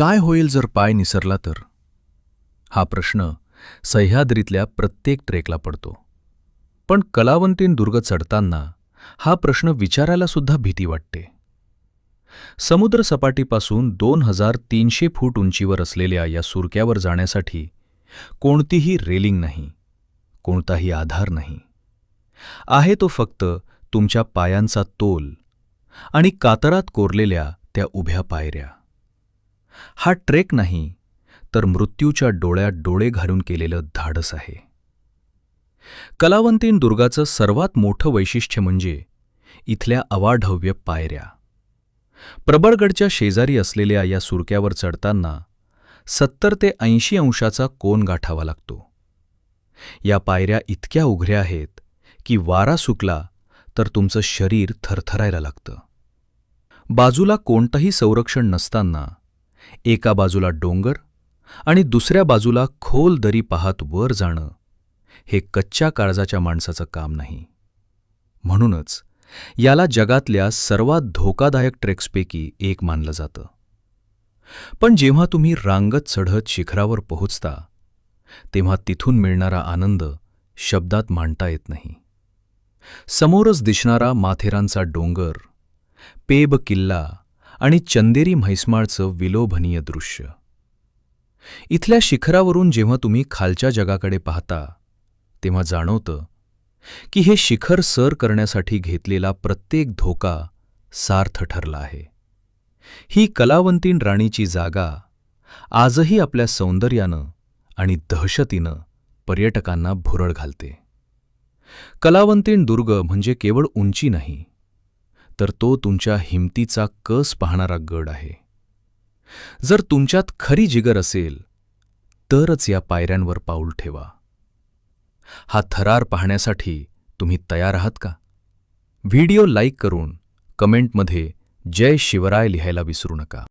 काय होईल जर पाय निसरला तर? हा प्रश्न सह्याद्रीतल्या प्रत्येक ट्रेकला पडतो. पण कलावंतीण दुर्ग चढताना हा प्रश्न विचारायला सुद्धा भीती वाटते. समुद्रसपाटीपासून 2300 फूट उंचीवर असलेल्या या सुरक्यावर जाण्यासाठी कोणतीही रेलिंग नाही, कोणताही आधार नाही. आहे तो फक्त तुमच्या पायांचा तोल आणि कातरात कोरलेल्या त्या उभ्या पायऱ्या. हा ट्रेक नाही, तर मृत्यूच्या डोळ्यात डोळे घालून केलेलं धाडस आहे. कलावंतीण दुर्गाचं सर्वात मोठं वैशिष्ट्य म्हणजे इथल्या अवाढव्य पायऱ्या. प्रबळगडच्या शेजारी असलेल्या या सुरक्यावर चढताना 70 ते 80 अंशाचा कोन गाठावा लागतो. या पायऱ्या इतक्या उघड्या आहेत की वारा सुटला तर तुमचं शरीर थरथरायला लागतं. बाजूला कोणतंही संरक्षण नसताना एका बाजूला डोंगर आणि दुसऱ्या बाजूला खोल दरी पाहत वर जाणं हे कच्च्या काळजाच्या माणसाचं काम नाही. म्हणूनच याला जगातल्या सर्वात धोकादायक ट्रेक्सपैकी एक मानलं जातं. पण जेव्हा तुम्ही रांगत चढत शिखरावर पोहोचता तेव्हा तिथून मिळणारा आनंद शब्दात मांडता येत नाही. समोरच दिसणारा माथेरानचा डोंगर, पेब किल्ला आणि चंदेरी म्हैसमाळचं विलोभनीय दृश्य. इथल्या शिखरावरून जेव्हा तुम्ही खालच्या जगाकडे पाहता तेव्हा जाणवतं की हे शिखर सर करण्यासाठी घेतलेला प्रत्येक धोका सार्थ ठरला आहे. ही कलावंतीण राणीची जागा आजही आपल्या सौंदर्यानं आणि दहशतीनं पर्यटकांना भुरळ घालते. कलावंतीण दुर्ग म्हणजे केवळ उंची नाही, तर तो तुमच्या हिमतीचा कस पाहणारा गड आहे. जर तुमच्यात खरी जिगर असेल तरच या पायऱ्यांवर पाऊल ठेवा. हा थरार पाहण्यासाठी तुम्ही तयार आहात का? व्हिडिओ लाईक करून कमेंटमध्ये जय शिवराय लिहायला विसरू नका.